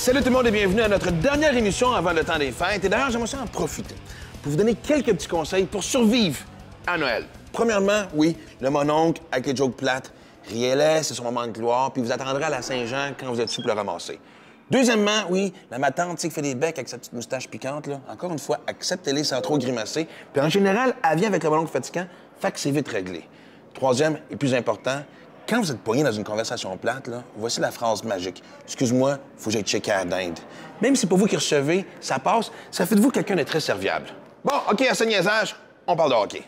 Salut tout le monde et bienvenue à notre dernière émission avant le temps des fêtes. Et d'ailleurs, j'aimerais en profiter pour vous donner quelques petits conseils pour survivre à Noël. Premièrement, oui, le mononcle avec les jokes plates, riez-les, c'est son moment de gloire, puis vous attendrez à la Saint-Jean quand vous êtes sous pour le ramasser. Deuxièmement, oui, la matante, tu sais, qui fait des becs avec sa petite moustache piquante, là. Encore une fois, acceptez-les sans trop grimacer. Puis en général, elle vient avec le mononcle fatigant, fait que c'est vite réglé. Troisième et plus important, quand vous êtes poigné dans une conversation plate, là, voici la phrase magique. Excuse-moi, faut que j'aille checker à la dinde. Même si c'est pas vous qui recevez, ça passe, ça fait de vous quelqu'un de très serviable. Bon, OK, à ce niaisage, on parle de hockey.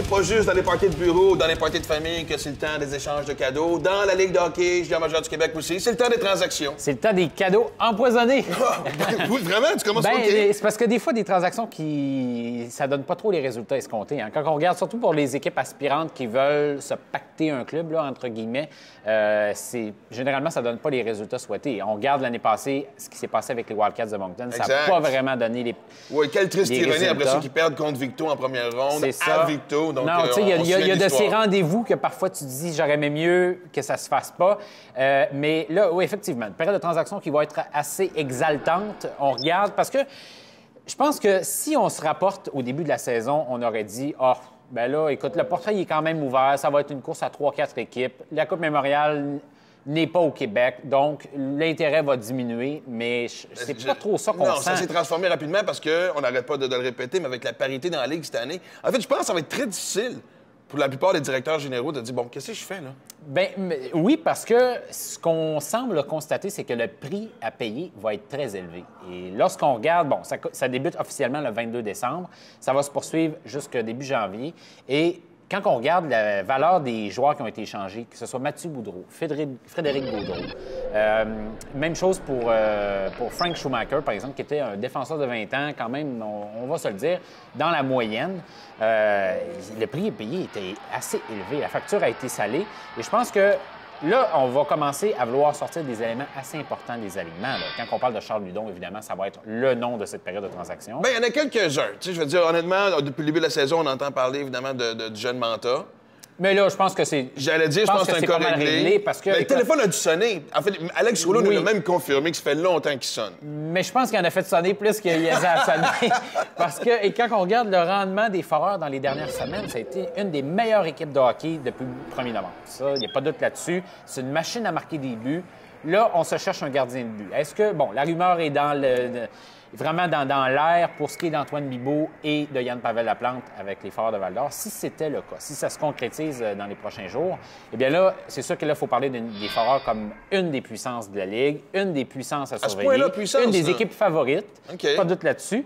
Pas juste dans les parties de bureau, dans les parties de famille que c'est le temps des échanges de cadeaux. Dans la Ligue de hockey, junior majeur du Québec aussi, c'est le temps des transactions. C'est le temps des cadeaux empoisonnés. Oui, vraiment? Tu commences Ben, OK? c'est parce que des fois, des transactions ça donne pas trop les résultats escomptés. Hein. Quand on regarde, surtout pour les équipes aspirantes qui veulent se pacter un club, là, entre guillemets, généralement, ça donne pas les résultats souhaités. On regarde l'année passée ce qui s'est passé avec les Wildcats de Moncton. Ça n'a pas vraiment donné les Oui, quelle triste les ironie résultats. après ça qu'ils perdent contre Victo en première ronde, à Victo. Donc, non, tu sais, il y a de ces rendez-vous que parfois tu te dis j'aurais aimé mieux que ça se fasse pas. Mais là, oui, effectivement, une période de transaction qui va être assez exaltante. On regarde parce que je pense que si on se rapporte au début de la saison, on aurait dit ben là, écoute, le portrait est quand même ouvert. Ça va être une course à 3-4 équipes. La Coupe Mémoriale n'est pas au Québec, donc l'intérêt va diminuer, mais c'est pas trop ça qu'on sent. Non, ça s'est transformé rapidement parce qu'on n'arrête pas de le répéter, mais avec la parité dans la Ligue cette année, en fait, je pense que ça va être très difficile pour la plupart des directeurs généraux de dire, bon, qu'est-ce que je fais, là? Bien, oui, parce que ce qu'on semble constater, c'est que le prix à payer va être très élevé. Et lorsqu'on regarde, bon, ça débute officiellement le 22 décembre, ça va se poursuivre jusqu'au début janvier, et quand on regarde la valeur des joueurs qui ont été échangés, que ce soit Mathieu Boudreau, Frédéric Gaudreau, même chose pour Frank Schumacher, par exemple, qui était un défenseur de 20 ans, quand même, on va se le dire, dans la moyenne, le prix payé était assez élevé. La facture a été salée. Et je pense que là, on va commencer à vouloir sortir des éléments assez importants des alignements. Là. Quand on parle de Charles Ludon, évidemment, ça va être le nom de cette période de transaction. Bien, il y en a quelques-uns. Tu sais, je veux dire, honnêtement, depuis le début de la saison, on entend parler, évidemment, du jeune Manta. Mais là, je pense que c'est... J'allais dire, je pense que c'est un cas réglé. Parce que, le téléphone a dû sonner. En fait, Alex Rouleau nous l'a même confirmé que ça fait longtemps qu'il sonne. Mais je pense qu'il en a fait sonner plus qu'il y a à sonner. Parce que, et quand on regarde le rendement des Foreurs dans les dernières semaines, ça a été une des meilleures équipes de hockey depuis le 1er novembre. Ça, il n'y a pas de doute là-dessus. C'est une machine à marquer des buts. Là, on se cherche un gardien de but. Est-ce que, bon, la rumeur est vraiment dans l'air pour ce qui est d'Antoine Bibeau et de Yann-Pavel Laplante avec les Foreurs de Val-d'Or. Si c'était le cas, si ça se concrétise dans les prochains jours, eh bien là, c'est sûr que là, il faut parler des Foreurs comme une des puissances de la Ligue, une des puissances à surveiller, une des équipes favorites. Okay. Pas de doute là-dessus.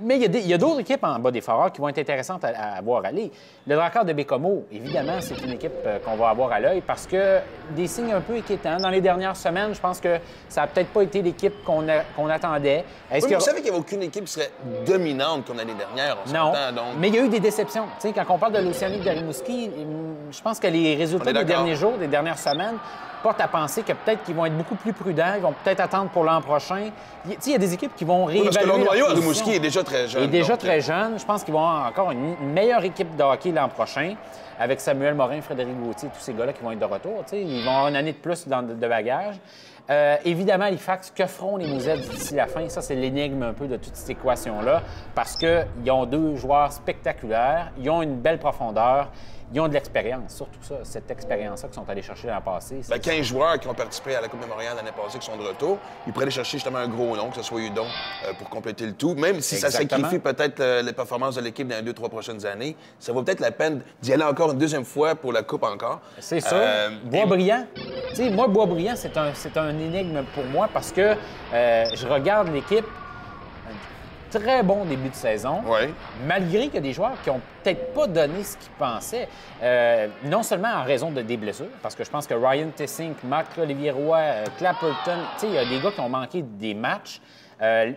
Mais il y a d'autres équipes en bas des Foreurs qui vont être intéressantes à voir aller. Le Drakkar de Bécomo, évidemment, c'est une équipe qu'on va avoir à l'œil parce que des signes un peu inquiétants. Dans les dernières semaines, je pense que ça n'a peut-être pas été l'équipe qu'on attendait. Oui, mais vous savez qu'il n'y avait aucune équipe qui serait dominante comme l'année dernière, on s'entend, donc... mais il y a eu des déceptions. Tu sais, quand on parle de l'Océanique de Rimouski, je pense que les résultats des derniers jours, des dernières semaines, portent à penser que peut-être qu'ils vont être beaucoup plus prudents, ils vont peut-être attendre pour l'an prochain. Tu sais, il y a des équipes qui vont réévaluer. Parce que le noyau à Rimouski est déjà très jeune. Il est déjà très jeune. Je pense qu'ils vont avoir encore une meilleure équipe de hockey l'an prochain, avec Samuel Morin, Frédéric Gauthier, tous ces gars-là qui vont être de retour. Tu sais, ils vont avoir une année de plus de bagages. Évidemment, Halifax, que feront les Mousettes d'ici la fin? Ça, c'est l'énigme un peu de toute cette équation-là, parce qu'ils ont deux joueurs spectaculaires, ils ont une belle profondeur, ils ont de l'expérience, surtout ça, cette expérience-là qu'ils sont allés chercher l'an passé. 15 joueurs qui ont participé à la Coupe Mémoriale l'année passée qui sont de retour, ils pourraient aller chercher justement un gros nom, que ce soit Udon, pour compléter le tout. Même si ça sacrifie peut-être les performances de l'équipe dans les 2-3 prochaines années, ça vaut peut-être la peine d'y aller encore une deuxième fois pour la Coupe encore. C'est ça. Boisbriand. Tu sais, moi, Boisbriand, c'est un énigme pour moi parce que je regarde l'équipe. très bon début de saison, Ouais. malgré qu'il y a des joueurs qui n'ont peut-être pas donné ce qu'ils pensaient, non seulement en raison des blessures, parce que je pense que Ryan Tessink, Marc-Olivier Roy, Clapperton, il y a des gars qui ont manqué des matchs.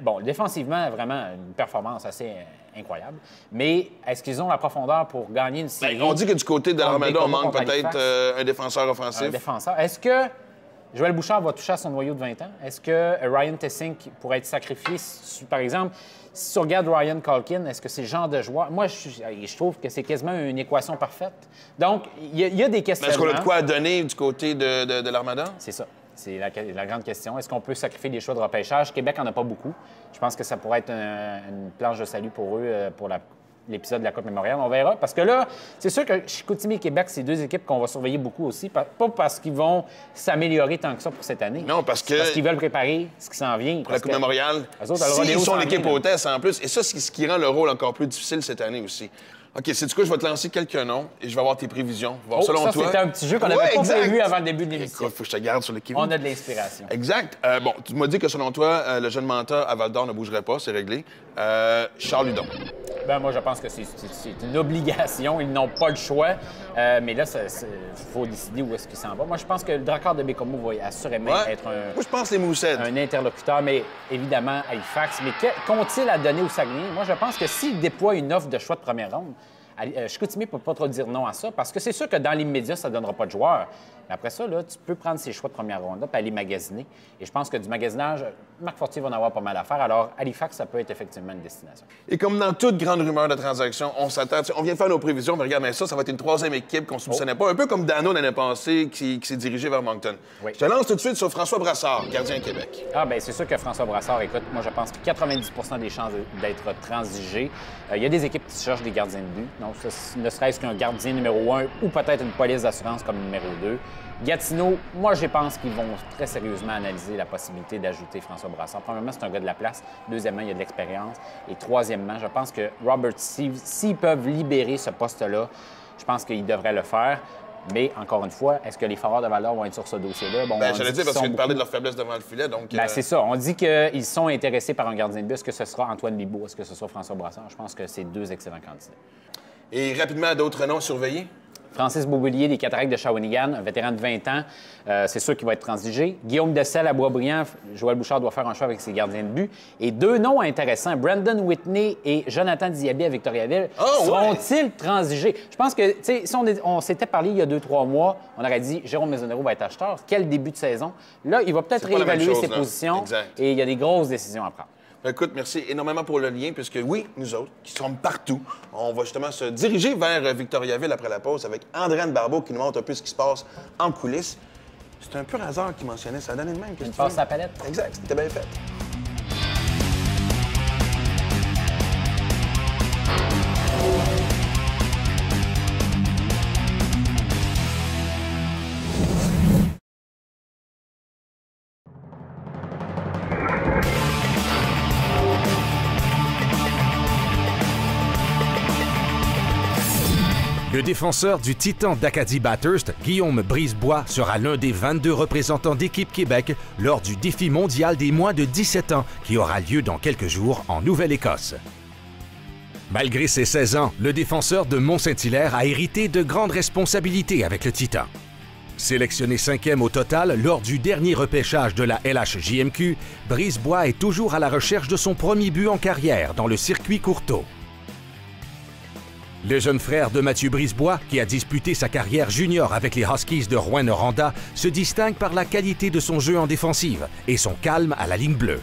Bon, défensivement, vraiment une performance assez incroyable. Mais est-ce qu'ils ont la profondeur pour gagner une série? On dit que du côté de l'Armada, on manque contre peut-être un défenseur offensif. Un défenseur. Est-ce que Joël Bouchard va toucher à son noyau de 20 ans? Est-ce que Ryan Tessink pourrait être sacrifié? Par exemple, si tu regardes Ryan Calkin, est-ce que c'est le genre de joueur? Moi, je trouve que c'est quasiment une équation parfaite. Donc, il y a des questions. Est-ce qu'on a de quoi donner du côté de l'Armada? C'est ça. C'est la grande question. Est-ce qu'on peut sacrifier des choix de repêchage? Québec n'en a pas beaucoup. Je pense que ça pourrait être une planche de salut pour eux pour l'épisode de la Coupe Mémoriale. On verra. Parce que là, c'est sûr que Chicoutimi et Québec, c'est deux équipes qu'on va surveiller beaucoup aussi. Pas parce qu'ils vont s'améliorer tant que ça pour cette année. Non, parce qu'ils veulent préparer ce qui s'en vient. Pour la Coupe Mémoriale. Ils sont l'équipe hôtesse en plus. Et ça, c'est ce qui rend le rôle encore plus difficile cette année aussi. OK, c'est quoi? Je vais te lancer quelques noms et je vais avoir tes prévisions. Selon toi. C'était un petit jeu qu'on n'avait pas prévu avant le début de l'émission. Il faut que je te garde sur l'équipe. On a de l'inspiration. Exact. Bon, tu m'as dit que selon toi, le jeune Manta à Val-d'Or ne bougerait pas, c'est réglé. Charles Hudon. Ben moi, je pense que c'est une obligation. Ils n'ont pas le choix. Mais là, il faut décider où est-ce qu'il s'en va. Moi, je pense que le Drakkar de Bécomo va assurément être Moi, je pense les Moussettes. Un interlocuteur, mais évidemment, Halifax. Mais qu'ont-ils à donner au Saguenay? Moi, je pense que s'ils déploient une offre de choix de première ronde, Chicoutimi ne peut pas trop dire non à ça, parce que c'est sûr que dans l'immédiat, ça ne donnera pas de joueurs. Mais après ça, là, tu peux prendre ces choix de première ronde-là et aller magasiner. Et je pense que du magasinage, Marc Fortier va en avoir pas mal à faire. Alors, Halifax, ça peut être effectivement une destination. Et comme dans toute grande rumeur de transaction, on s'attend. On vient de faire nos prévisions, mais regarde, mais ça va être une troisième équipe qu'on ne soupçonnait pas. Un peu comme Dano l'année passée qui s'est dirigé vers Moncton. Oui. Je te lance tout de suite sur François Brassard, gardien Québec. Ah, bien, c'est sûr que François Brassard, écoute, moi, je pense que 90 des chances d'être transigé. Il y a des équipes qui cherchent des gardiens de but. Donc, ne serait-ce qu'un gardien numéro 1 ou peut-être une police d'assurance comme numéro 2. Gatineau, moi, je pense qu'ils vont très sérieusement analyser la possibilité d'ajouter François Brassard. Premièrement, c'est un gars de la place. Deuxièmement, il y a de l'expérience. Et troisièmement, je pense que Robert Steve, s'ils peuvent libérer ce poste-là, je pense qu'ils devraient le faire. Mais, encore une fois, est-ce que les Foreurs de Val-d'Or vont être sur ce dossier-là? Bon, j'allais dire parce que tu parlais de leur faiblesse devant le filet, donc... c'est ça. On dit qu'ils sont intéressés par un gardien de but. Est-ce que ce sera Antoine Bibeau? Est-ce que ce sera François Brassard? Je pense que c'est deux excellents candidats. Et rapidement, d'autres noms surveillés? Francis Beauboulier, des Cataractes de Shawinigan, un vétéran de 20 ans. C'est sûr qu'il va être transigé. Guillaume Dessel à Boisbriand, Joël Bouchard doit faire un choix avec ses gardiens de but. Et deux noms intéressants, Brandon Whitney et Jonathan Diaby à Victoriaville. Seront-ils transigés? Je pense que, tu sais, si on s'était parlé il y a 2-3 mois, on aurait dit Jérôme Maisonneuve va être acheteur. Quel début de saison? Là, il va peut-être réévaluer ses positions. Exact. Et il y a des grosses décisions à prendre. Écoute, merci énormément pour le lien, puisque oui, nous autres, qui sommes partout, on va justement se diriger vers Victoriaville après la pause avec Andréane Barbeau qui nous montre un peu ce qui se passe en coulisses. C'est un pur hasard qui mentionnait ça. Donnez de même. Une passe à la palette. Exact, c'était bien fait. Le défenseur du Titan d'Acadie Bathurst, Guillaume Brisebois, sera l'un des 22 représentants d'équipe Québec lors du défi mondial des moins de 17 ans qui aura lieu dans quelques jours en Nouvelle-Écosse. Malgré ses 16 ans, le défenseur de Mont-Saint-Hilaire a hérité de grandes responsabilités avec le Titan. Sélectionné 5e au total lors du dernier repêchage de la LHJMQ, Brisebois est toujours à la recherche de son premier but en carrière dans le circuit Courteau. Le jeune frère de Mathieu Brisebois, qui a disputé sa carrière junior avec les Huskies de Rouyn-Noranda, se distingue par la qualité de son jeu en défensive et son calme à la ligne bleue.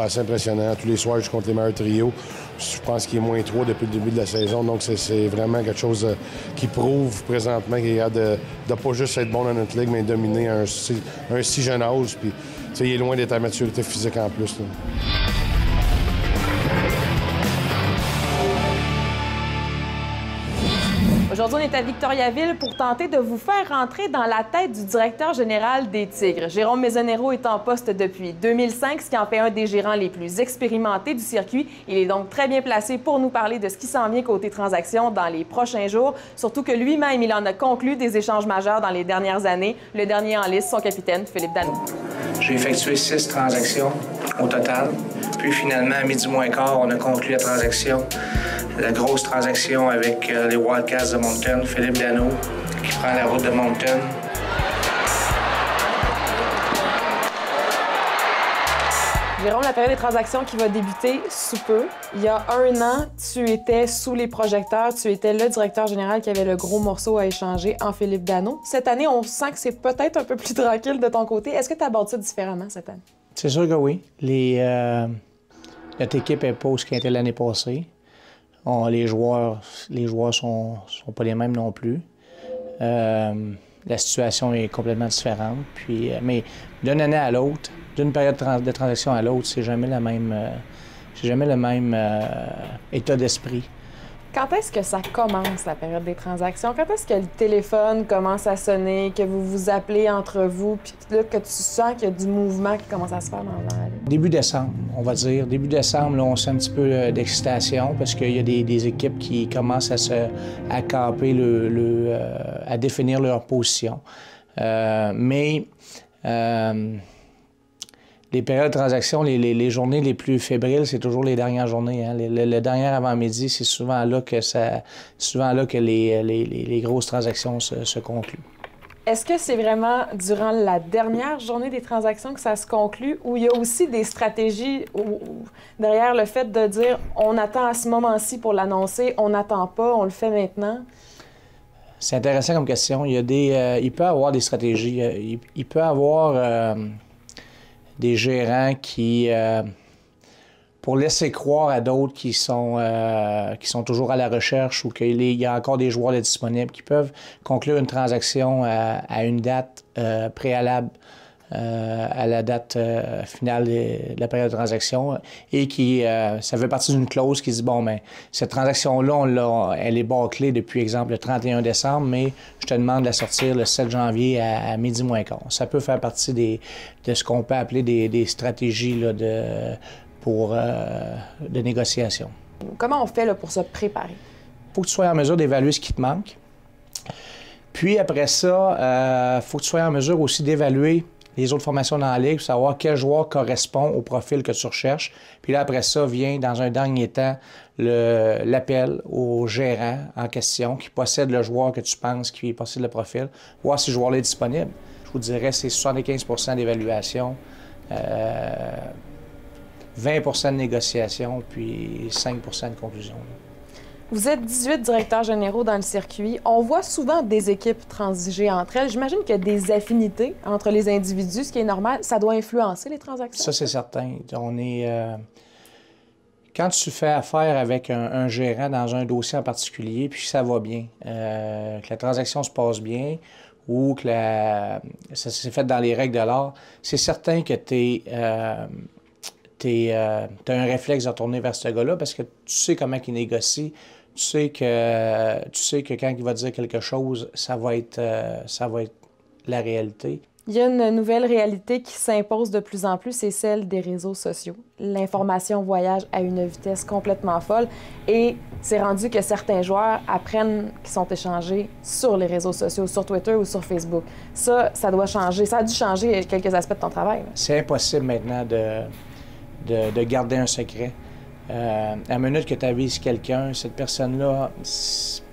C'est impressionnant. Tous les soirs, je compte les meilleurs trios. Je pense qu'il est moins 3 depuis le début de la saison. Donc, c'est vraiment quelque chose qui prouve présentement qu'il est capable de pas juste être bon dans notre ligue, mais dominer un si jeune âge. Puis, il est loin d'être à maturité physique en plus. Là. Aujourd'hui, on est à Victoriaville pour tenter de vous faire rentrer dans la tête du directeur général des Tigres. Jérôme Maisonneuve est en poste depuis 2005, ce qui en fait un des gérants les plus expérimentés du circuit. Il est donc très bien placé pour nous parler de ce qui s'en vient côté transactions dans les prochains jours, surtout que lui-même, il en a conclu des échanges majeurs dans les dernières années. Le dernier en liste, son capitaine, Philippe Dano. J'ai effectué 6 transactions au total. Puis finalement, à midi moins quart, on a conclu la transaction. La grosse transaction avec les Wildcats de Moncton, Philippe Danault, qui prend la route de Moncton. Jérôme, la période des transactions qui va débuter sous peu. Il y a 1 an, tu étais sous les projecteurs, tu étais le directeur général qui avait le gros morceau à échanger en Philippe Danault. Cette année, on sent que c'est peut-être un peu plus tranquille de ton côté. Est-ce que tu abordes ça différemment cette année? C'est sûr que oui. Notre équipe n'est pas où elle était l'année passée. Les joueurs sont pas les mêmes non plus. La situation est complètement différente. Puis, mais d'une année à l'autre, d'une période de transaction à l'autre, c'est jamais le même état d'esprit. Quand est-ce que ça commence, la période des transactions? Quand est-ce que le téléphone commence à sonner, que vous vous appelez entre vous, puis là, que tu sens qu'il y a du mouvement qui commence à se faire dans la ligne? Début décembre, on va dire. Début décembre, là, on sent un petit peu d'excitation parce qu'il y a des équipes qui commencent à camper, à définir leur position. Les périodes de transaction, les journées les plus fébriles, c'est toujours les dernières journées. Hein. Le dernier avant-midi, c'est souvent là que les grosses transactions se concluent. Est-ce que c'est vraiment durant la dernière journée des transactions que ça se conclut ou il y a aussi des stratégies derrière le fait de dire on attend à ce moment-ci pour l'annoncer, on n'attend pas, on le fait maintenant? C'est intéressant comme question. Il peut y avoir des stratégies. Il peut y avoir des gérants qui, pour laisser croire à d'autres qui sont toujours à la recherche ou qu'il y a encore des joueurs disponibles, qui peuvent conclure une transaction à une date préalable à la date finale de la période de transaction et ça fait partie d'une clause qui dit, bon, bien, cette transaction-là, elle est bâclée depuis, exemple, le 31 décembre, mais je te demande de la sortir le 7 janvier à midi moins quart. Ça peut faire partie de ce qu'on peut appeler des stratégies là, de négociation. Comment on fait là, pour se préparer? Il faut que tu sois en mesure d'évaluer ce qui te manque. Puis après ça, il faut que tu sois en mesure aussi d'évaluer les autres formations dans la Ligue pour savoir quel joueur correspond au profil que tu recherches. Puis là, après ça, vient dans un dernier temps l'appel au gérant en question qui possède le joueur que tu penses qui possède le profil, voir si le joueur est disponible. Je vous dirais, c'est 75 % d'évaluation, 20 % de négociation, puis 5 % de conclusion. Vous êtes 18 directeurs généraux dans le circuit. On voit souvent des équipes transiger entre elles. J'imagine qu'il y a des affinités entre les individus, ce qui est normal. Ça doit influencer les transactions? Ça, c'est certain. Quand tu fais affaire avec un gérant dans un dossier en particulier, puis ça va bien, que la transaction se passe bien ou que ça s'est fait dans les règles de l'art, c'est certain que tu as un réflexe de retourner vers ce gars-là parce que tu sais comment il négocie. Tu sais que quand il va dire quelque chose, ça va être la réalité. Il y a une nouvelle réalité qui s'impose de plus en plus, c'est celle des réseaux sociaux. L'information voyage à une vitesse complètement folle et c'est rendu que certains joueurs apprennent qu'ils sont échangés sur les réseaux sociaux, sur Twitter ou sur Facebook. Ça doit changer. Ça a dû changer quelques aspects de ton travail. C'est impossible maintenant de garder un secret. À la minute que tu avises quelqu'un, cette personne-là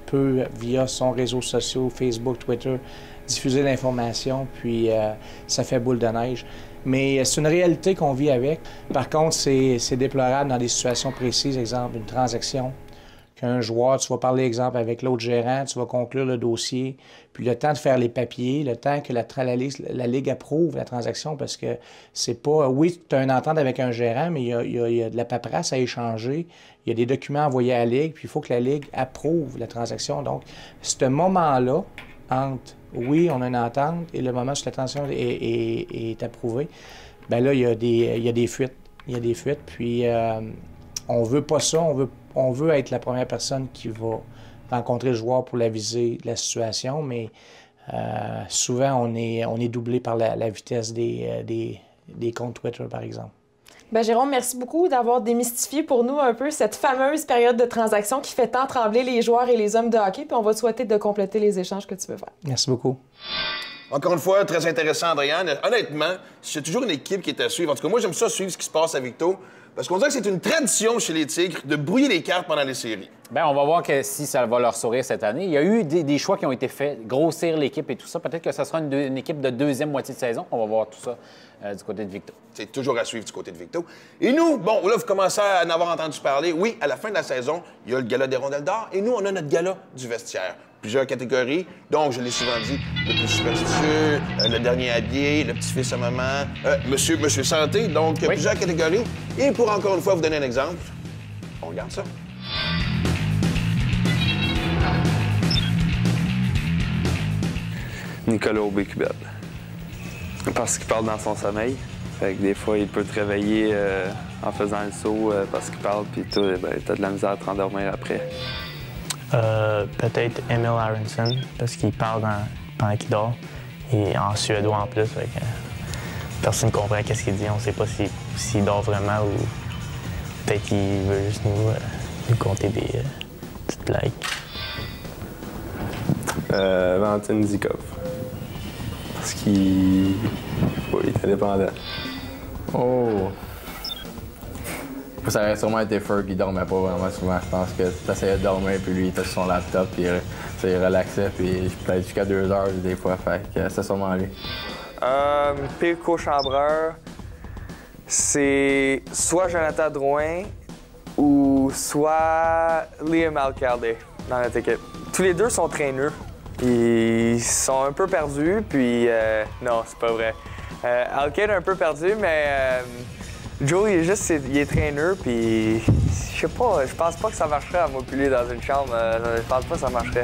peut, via son réseau social, Facebook, Twitter, diffuser l'information, puis ça fait boule de neige. Mais c'est une réalité qu'on vit avec. Par contre, c'est déplorable dans des situations précises, exemple une transaction, qu'un joueur, tu vas parler, exemple, avec l'autre gérant, tu vas conclure le dossier, puis le temps de faire les papiers, le temps que la Ligue approuve la transaction, parce que c'est pas... Oui, tu as une entente avec un gérant, mais il y a de la paperasse à échanger, il y a des documents envoyés à la Ligue, puis il faut que la Ligue approuve la transaction. Donc, ce moment-là, entre oui, on a une entente, et le moment où la transaction est approuvée, bien là, il y a des fuites. Il y a des fuites, puis on veut pas ça, on veut être la première personne qui va rencontrer le joueur pour l'aviser de la situation, mais souvent, on est doublé par la vitesse des comptes Twitter, par exemple. Bien, Jérôme, merci beaucoup d'avoir démystifié pour nous un peu cette fameuse période de transaction qui fait tant trembler les joueurs et les hommes de hockey, puis on va te souhaiter de compléter les échanges que tu veux faire. Merci beaucoup. Encore une fois, très intéressant, Adrien. Honnêtement, c'est toujours une équipe qui est à suivre. En tout cas, moi, j'aime ça suivre ce qui se passe à Victo, parce qu'on dirait que c'est une tradition chez les Tigres de brouiller les cartes pendant les séries. Bien, on va voir si ça va leur sourire cette année. Il y a eu des choix qui ont été faits, grossir l'équipe et tout ça. Peut-être que ce sera une équipe de deuxième moitié de saison. On va voir tout ça du côté de Victo. C'est toujours à suivre du côté de Victo. Et nous, bon, là, vous commencez à en avoir entendu parler. Oui, à la fin de la saison, il y a le gala des rondelles d'or et nous, on a notre gala du vestiaire. Plusieurs catégories. Donc, je l'ai souvent dit, le plus superstitieux, le dernier habillé, le petit-fils à maman, monsieur santé. Donc, plusieurs catégories. Et pour encore une fois vous donner un exemple, on regarde ça. Nicolas Aubé-Cubel. Parce qu'il parle dans son sommeil. Fait que des fois, il peut te réveiller en faisant le saut parce qu'il parle, puis toi, t'as de la misère à te rendormir après. Peut-être Emil Aronson, parce qu'il parle pendant qu'il dort, et en suédois en plus. Fait que personne ne comprend ce qu'il dit. On ne sait pas s'il dort vraiment ou peut-être qu'il veut juste nous conter des petites blagues. Valentin Zikov. Parce qu'il est indépendant. Oh! Ça aurait sûrement été Ferg qui dormait pas vraiment souvent. Je pense que tu essayais de dormir, puis lui, il était sur son laptop, puis il relaxait, puis je plais jusqu'à 2 heures des fois. Fait que c'est sûrement lui. Pire co-chambreur, c'est soit Jonathan Drouin ou soit Liam Alcalde dans notre équipe. Tous les deux sont traîneux. Ils sont un peu perdus, puis non, c'est pas vrai. Alcalde est un peu perdu, mais Joe, il est traîneur, puis je sais pas, je pense pas que ça marcherait à m'opuler dans une chambre. Je pense pas que ça marcherait.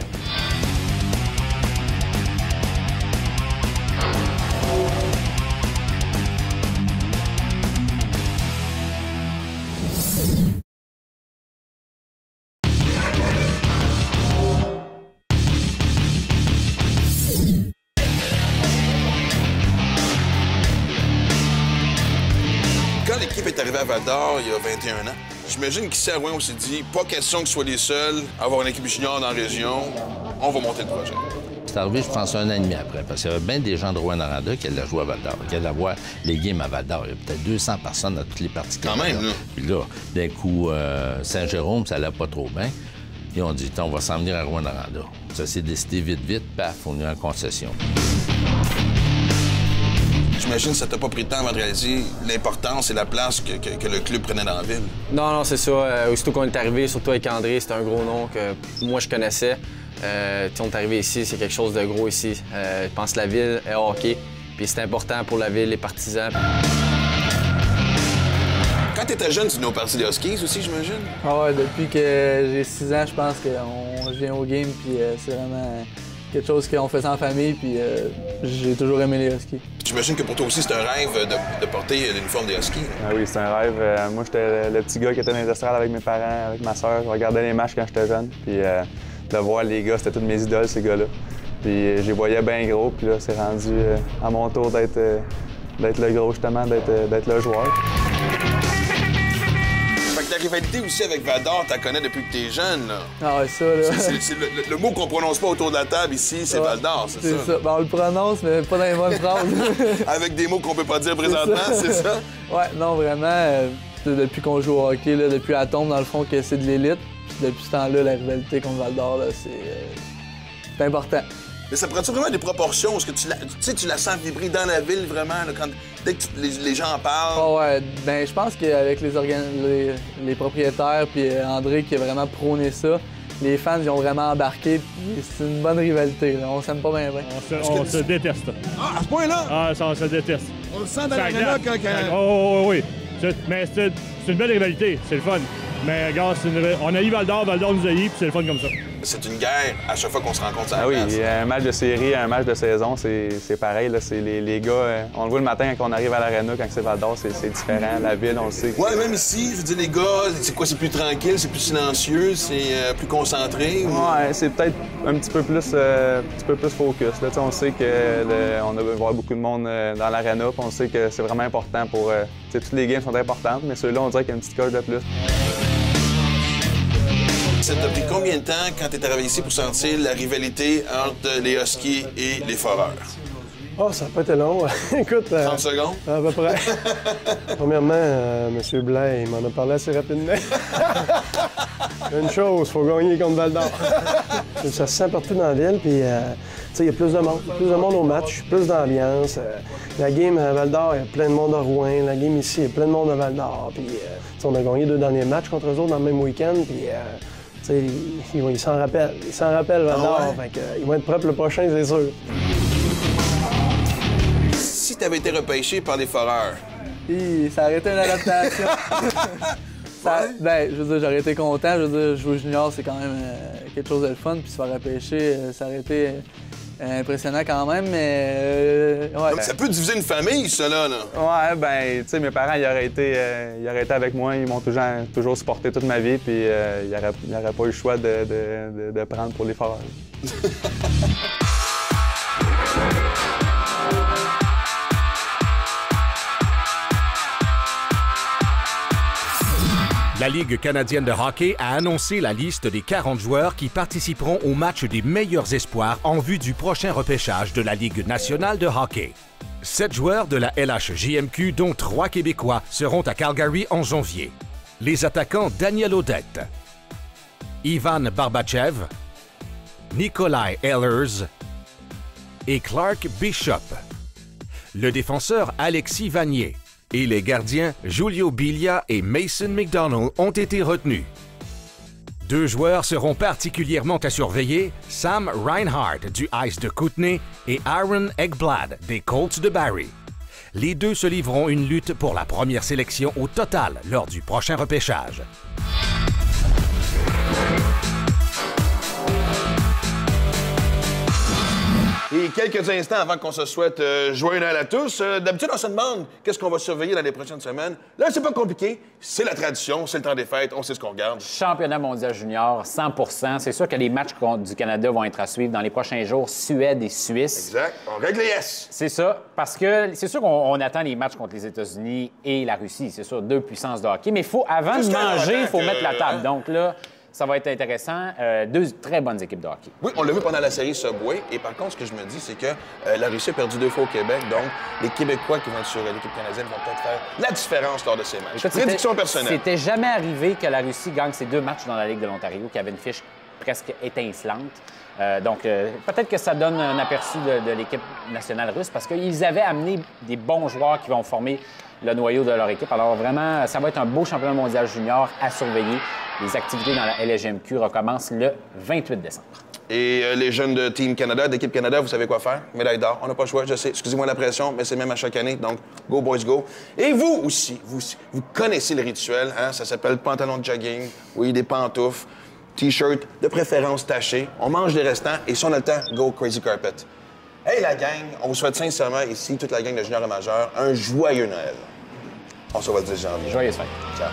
Quand l'équipe est arrivée à Val-d'Or il y a 21 ans, j'imagine qu'ici à Rouen, on s'est dit, pas question qu'ils soient les seuls à avoir une équipe junior dans la région, on va monter le projet. C'est arrivé, je pense, 1 an et demi après, parce qu'il y avait bien des gens de Rouen-Noranda qui allaient jouer à Val-d'Or, qui allaient voir les games à Val-d'Or. Il y avait peut-être 200 personnes à toutes les parties. Quand même, là. Puis là, d'un coup, Saint-Jérôme, ça allait pas trop bien. Puis on dit, on va s'en venir à Rouen-Noranda. Ça s'est décidé vite, paf, on est en concession. J'imagine que ça t'a pas pris de temps avant de réaliser l'importance et la place que le club prenait dans la ville. Non, c'est ça. Aussitôt qu'on est arrivé, surtout avec André, c'était un gros nom que moi, je connaissais. On est arrivé ici, c'est quelque chose de gros ici. Je pense que la ville est hockey, puis c'est important pour la ville, les partisans. Quand t'étais jeune, tu venais aux parties de Huskies aussi, j'imagine? Ah ouais, depuis que j'ai 6 ans, je pense que je viens au game, puis c'est vraiment quelque chose qu'on faisait en famille, puis j'ai toujours aimé les Huskies. J'imagine que pour toi aussi, c'est un rêve de porter l'uniforme des Huskies. Ah oui, c'est un rêve. Moi, j'étais le petit gars qui était dans les estrades avec mes parents, avec ma soeur. Je regardais les matchs quand j'étais jeune, puis de voir les gars, c'était toutes mes idoles, ces gars-là. Puis je les voyais bien gros, puis là, c'est rendu à mon tour d'être le gros, justement, d'être le joueur. Fait que ta rivalité aussi avec Val-d'Or, t'as connais depuis que t'es jeune, là. Ah ouais, ça, là. C'est le mot qu'on prononce pas autour de la table ici, c'est Val-d'Or, c'est ça? C'est ça. Ben, on le prononce, mais pas dans les bonnes phrases. Avec des mots qu'on peut pas dire présentement, c'est ça? Ouais, non, vraiment, depuis qu'on joue au hockey, là, depuis la tombe, dans le fond, que c'est de l'élite. Depuis ce temps-là, la rivalité contre Val-d'Or, c'est important. Mais ça prend-tu vraiment des proportions? Est-ce que tu la sens vibrer dans la ville, vraiment, là, dès que les gens en parlent? Ah ouais, ben je pense qu'avec les propriétaires puis André qui a vraiment prôné ça, les fans ils ont vraiment embarqué, puis c'est une bonne rivalité. Là. On s'aime pas bien. On se déteste. Ah, à ce point-là? Ah, ça, on se déteste. On le sent dans l'aréna quand... Oh, oui. Mais c'est une belle rivalité, c'est le fun. Mais regarde, on a eu Val-d'Or nous a eu, puis c'est le fun comme ça. C'est une guerre à chaque fois qu'on se rencontre sur la oui, place. Un match de série, un match de saison, c'est pareil. Là, les gars, on le voit le matin quand on arrive à l'aréna, quand c'est Val-d'Or, c'est différent. La ville, on le sait. Ouais, même ici, je veux dire, les gars, c'est quoi? C'est plus tranquille, c'est plus silencieux, c'est plus concentré? Ou... Ouais, c'est peut-être un petit peu plus focus. Là, on sait qu'on va voir beaucoup de monde dans l'aréna, puis on sait que c'est vraiment important pour... toutes les games sont importantes, mais ceux-là, on dirait qu'il y a une petite coche de plus. Ça t'a pris combien de temps quand tu es arrivé ici pour sentir la rivalité entre les Huskies et les Foreurs? Oh, ça n'a pas été long. Écoute... 30 secondes? À peu près. Premièrement, M. Blais, il m'en a parlé assez rapidement. Une chose, il faut gagner contre Val-d'Or. Ça se sent partout dans la ville, puis il y a plus de monde. Plus de monde au match, plus d'ambiance. La game à Val-d'Or, il y a plein de monde à Rouen. La game ici, il y a plein de monde à Val-d'Or. Puis on a gagné 2 derniers matchs contre eux autres dans le même week-end, puis... ils s'en rappellent. Ils s'en rappellent, Val-d'Or. Ah ouais? Fait ils vont être prêts pour le prochain, c'est sûr. Si tu avais été repêché par les Foreurs... Ça aurait été une adaptation. Ben, je veux dire, j'aurais été content. Je veux dire, jouer junior, c'est quand même quelque chose de le fun. Puis se faire repêcher, ça aurait été impressionnant quand même, mais... ouais. Donc, ça peut diviser une famille, ça, là. Ouais, ben, tu sais, mes parents, ils auraient été avec moi. Ils m'ont toujours supporté toute ma vie, puis ils n'auraient pas eu le choix de prendre pour les Foreurs. La Ligue canadienne de hockey a annoncé la liste des 40 joueurs qui participeront au match des meilleurs espoirs en vue du prochain repêchage de la Ligue nationale de hockey. 7 joueurs de la LHJMQ, dont 3 Québécois, seront à Calgary en janvier. Les attaquants Daniel Audette, Ivan Barbachev, Nikolai Ehlers et Clark Bishop. Le défenseur Alexis Vanier et les gardiens Julio Biglia et Mason McDonald ont été retenus. 2 joueurs seront particulièrement à surveiller, Sam Reinhardt du Ice de Kootenay et Aaron Ekblad des Colts de Barrie. Les 2 se livreront une lutte pour la première sélection au total lors du prochain repêchage. Et quelques instants avant qu'on se souhaite joyeux Noël à tous, d'habitude, on se demande qu'est-ce qu'on va surveiller dans les prochaines semaines. Là, c'est pas compliqué. C'est la tradition, c'est le temps des fêtes, on sait ce qu'on regarde. Championnat mondial junior, 100 %. C'est sûr que les matchs du Canada vont être à suivre dans les prochains jours, Suède et Suisse. Exact. On règle les S. C'est ça, parce que c'est sûr qu'on attend les matchs contre les États-Unis et la Russie. C'est sûr, 2 puissances de hockey. Mais avant de manger, il faut mettre la table. Donc là... Ça va être intéressant. 2 très bonnes équipes de hockey. Oui, on l'a vu pendant la série Subway. Et par contre, ce que je me dis, c'est que la Russie a perdu 2 fois au Québec. Donc, les Québécois qui vont être sur l'équipe canadienne vont peut-être faire la différence lors de ces matchs. Prédiction personnelle. C'était jamais arrivé que la Russie gagne ses 2 matchs dans la Ligue de l'Ontario, qui avait une fiche presque étincelante. Donc, peut-être que ça donne un aperçu de l'équipe nationale russe parce qu'ils avaient amené des bons joueurs qui vont former le noyau de leur équipe. Alors, vraiment, ça va être un beau championnat mondial junior à surveiller. Les activités dans la LHJMQ recommencent le 28 décembre. Et les jeunes de Team Canada, d'équipe Canada, vous savez quoi faire? Médaille d'or. On n'a pas le choix, je sais. Excusez-moi la pression, mais c'est même à chaque année. Donc, go boys, go. Et vous aussi, vous connaissez le rituel, hein? Ça s'appelle pantalon de jogging, oui, des pantoufles, T-shirt, de préférence taché. On mange les restants et si on a le temps, go crazy carpet. Hey la gang, on vous souhaite sincèrement ici, toute la gang de juniors et majeurs, un joyeux Noël. On se voit le 10 janvier. Joyeuses fêtes. Ciao.